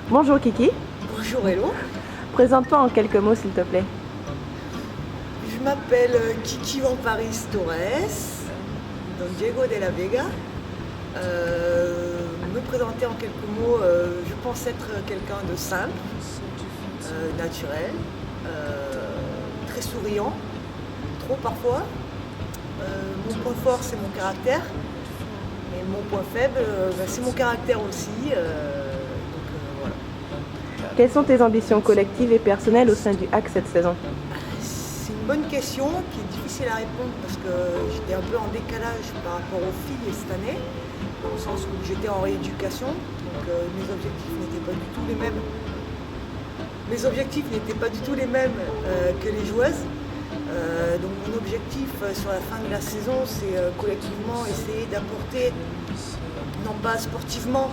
Bonjour Kiki, Bonjour Hello, présente-toi en quelques mots s'il te plaît. je m'appelle Kiki Vamparis Torres, Don Diego de la Vega. Me présenter en quelques mots, je pense être quelqu'un de simple, naturel, très souriant, trop parfois. Mon point fort c'est mon caractère, et mon point faible c'est mon caractère aussi. Voilà. Quelles sont tes ambitions collectives et personnelles au sein du HAC cette saison? C'est une bonne question qui est difficile à répondre parce que j'étais un peu en décalage par rapport aux filles cette année, dans le sens où j'étais en rééducation, donc mes objectifs n'étaient pas du tout les mêmes. Mes objectifs n'étaient pas du tout les mêmes que les joueuses. Donc mon objectif sur la fin de la saison, c'est collectivement essayer d'apporter, non pas sportivement,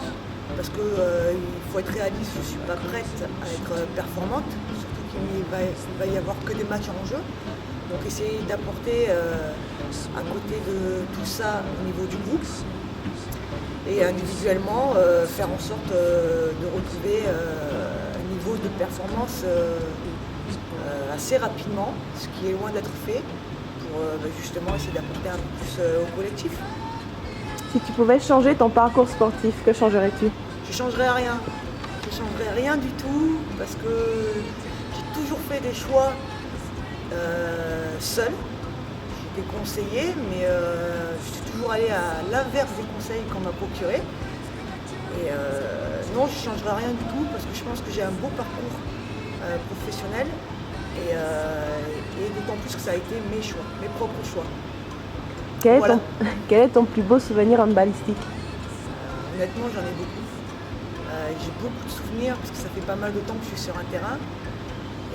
parce qu'il faut être réaliste, je ne suis pas prête à être performante, surtout qu'il va y avoir que des matchs en jeu. Donc essayer d'apporter à côté de tout ça au niveau du groupe et individuellement faire en sorte de retrouver un niveau de performance assez rapidement, ce qui est loin d'être fait, pour justement essayer d'apporter un peu plus au collectif. Si tu pouvais changer ton parcours sportif, que changerais-tu? Je changerais rien. Je changerais rien du tout parce que j'ai toujours fait des choix seule. J'étais conseillée, mais je suis toujours allée à l'inverse des conseils qu'on m'a procurés. Et non, je ne changerais rien du tout parce que je pense que j'ai un beau parcours professionnel et d'autant plus que ça a été mes choix, mes propres choix. Voilà. Quel est ton plus beau souvenir handballistique? Honnêtement, j'en ai beaucoup. J'ai beaucoup de souvenirs parce que ça fait pas mal de temps que je suis sur un terrain.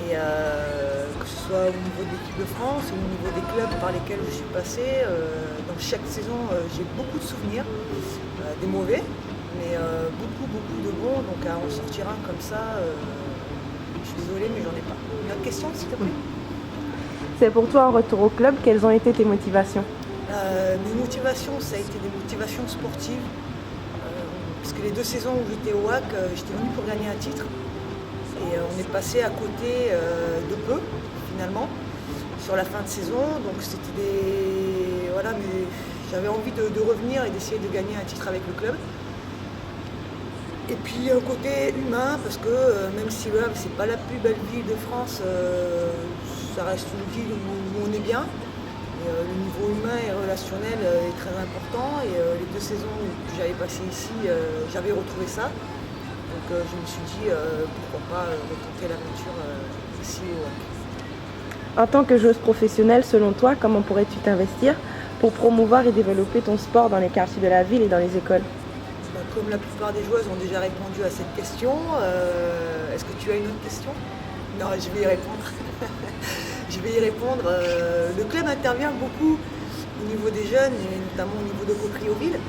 Et que ce soit au niveau de l'équipe de France ou au niveau des clubs par lesquels je suis passée, dans chaque saison, j'ai beaucoup de souvenirs, des mauvais, mais beaucoup de bons. Donc à en sortir un comme ça, je suis désolée, mais j'en ai pas. Une autre question, s'il te plaît? C'est pour toi un retour au club, quelles ont été tes motivations? Mes motivations, ça a été des motivations sportives. Parce que les 2 saisons où j'étais au HAC, j'étais venue pour gagner un titre. Et on est passé à côté de peu, finalement, sur la fin de saison. Donc c'était des. Voilà, mais j'avais envie de revenir et d'essayer de gagner un titre avec le club. Et puis un côté humain, parce que même si Le Havre, c'est pas la plus belle ville de France, ça reste une ville où on est bien. Et, le niveau humain et relationnel est très important. Et les 2 saisons que j'avais passées ici, j'avais retrouvé ça. Donc je me suis dit pourquoi pas retenter l'aventure ici au HAC. En tant que joueuse professionnelle, selon toi, comment pourrais-tu t'investir pour promouvoir et développer ton sport dans les quartiers de la ville et dans les écoles? Comme la plupart des joueuses ont déjà répondu à cette question, est-ce que tu as une autre question? Non, je vais y répondre. Je vais y répondre. Le club intervient beaucoup au niveau des jeunes et notamment au niveau de Coqueluche-Ville.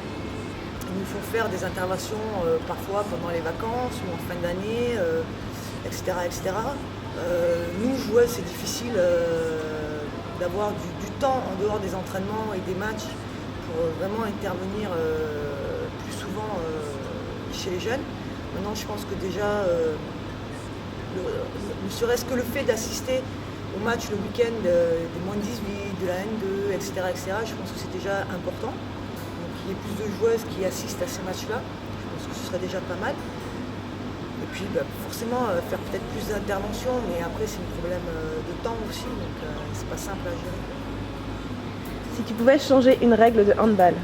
Ils nous font faire des interventions parfois pendant les vacances ou en fin d'année, etc. etc. Nous, joueuses, c'est difficile d'avoir du temps en dehors des entraînements et des matchs pour vraiment intervenir plus souvent chez les jeunes. Maintenant, je pense que déjà, ne serait-ce que le fait d'assister au match le week-end des moins de 18, de la N2, etc., je pense que c'est déjà important. Donc il y ait plus de joueuses qui assistent à ces matchs-là, je pense que ce serait déjà pas mal. Et puis forcément faire peut-être plus d'interventions, mais après c'est un problème de temps aussi, donc c'est pas simple à gérer. Si tu pouvais changer une règle de handball?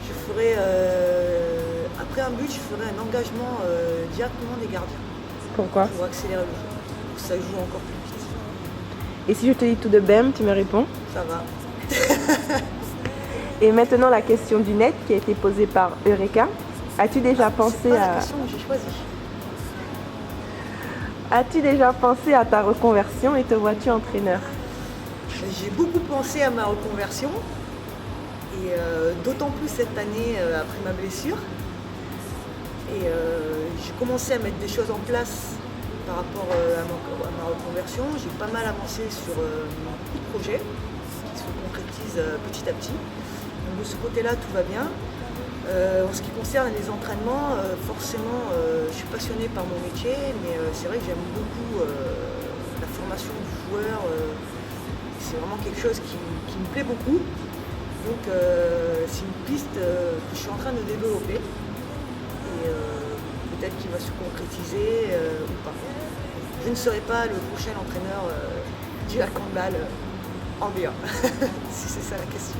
Je ferais, après un but, je ferais un engagement directement des gardiens. Pourquoi? Pour accélérer le jeu, pour que ça joue encore plus vite. Et si je te dis tout de bem, tu me réponds? Ça va. Et maintenant la question du net qui a été posée par Eureka. As-tu déjà pensé C'est pas la question que j'ai choisie. As-tu déjà pensé à ta reconversion et te vois-tu entraîneur? J'ai beaucoup pensé à ma reconversion et d'autant plus cette année après ma blessure. Et j'ai commencé à mettre des choses en place par rapport à ma reconversion. J'ai pas mal avancé sur beaucoup de projets qui se concrétisent petit à petit. Donc de ce côté-là, tout va bien. En ce qui concerne les entraînements, forcément, je suis passionnée par mon métier, mais c'est vrai que j'aime beaucoup la formation du joueur. C'est vraiment quelque chose qui me plaît beaucoup. Donc c'est une piste que je suis en train de développer. Et peut-être qu'il va se concrétiser ou pas. Je ne serai pas le prochain entraîneur du handball en B1, si c'est ça la question.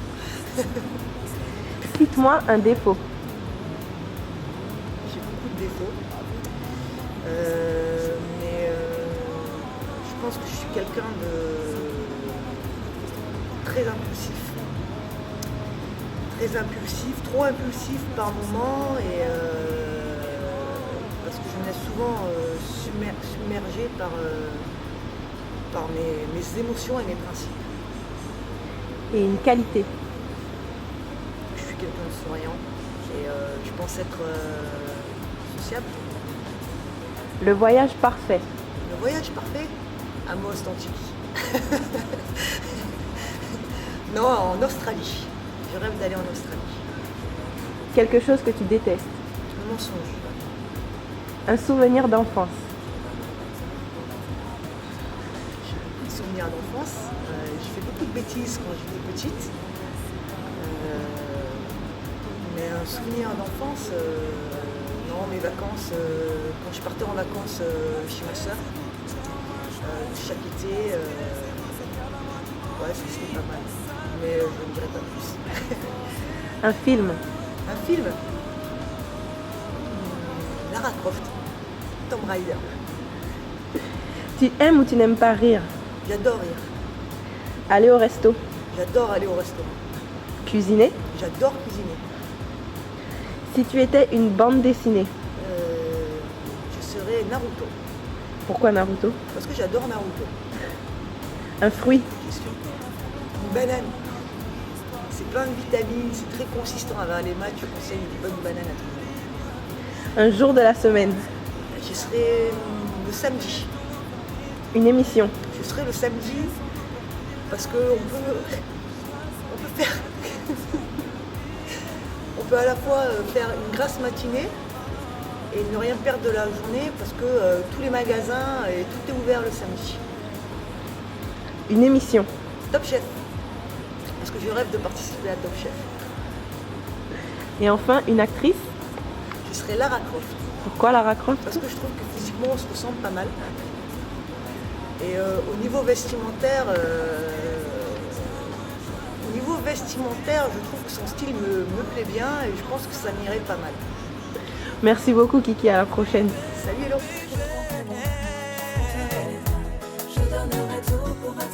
Cite-moi un défaut. J'ai beaucoup de défauts. Mais je pense que je suis quelqu'un de très impulsif. Très impulsif, trop impulsif par moment et parce que je me laisse souvent submerger par mes émotions et mes principes. Et une qualité. Je suis quelqu'un de souriant et je pense être sociable. Le voyage parfait. Le voyage parfait à Most Antilles. Non, en Australie. Je rêve d'aller en Australie. Quelque chose que tu détestes. Le mensonge. Un souvenir d'enfance. J'ai beaucoup de souvenirs d'enfance. J'ai fait beaucoup de bêtises quand j'étais petite. Mais un souvenir d'enfance, non, mes vacances, quand je partais en vacances chez ma soeur, chaque été, ouais, c'était pas mal. Mais je ne dirai pas plus. Un film. Un film Lara Croft, Tomb Raider. Tu aimes ou tu n'aimes pas rire? J'adore rire. Aller au resto. J'adore aller au restaurant. Cuisiner. J'adore cuisiner. Si tu étais une bande dessinée. Je serais Naruto. Pourquoi Naruto? Parce que j'adore Naruto. Un fruit. Question. Une banane. C'est plein de vitamines, c'est très consistant. Avec les maths, je conseille une bonne banane à tout le monde. Un jour de la semaine. Je serai le samedi. Une émission. Je serai le samedi parce qu'on peut faire. On peut à la fois faire une grasse matinée et ne rien perdre de la journée parce que tous les magasins et tout est ouvert le samedi. Une émission. Top Chef. Parce que je rêve de participer à Top Chef. Et enfin, une actrice. Je serai Lara Croft. Pourquoi Lara Croft? Parce que je trouve que physiquement on se ressemble pas mal. Et au niveau vestimentaire, je trouve que son style me plaît bien et je pense que ça m'irait pas mal. Merci beaucoup Kiki, à la prochaine. Salut Hello. Je donnerai tout pour être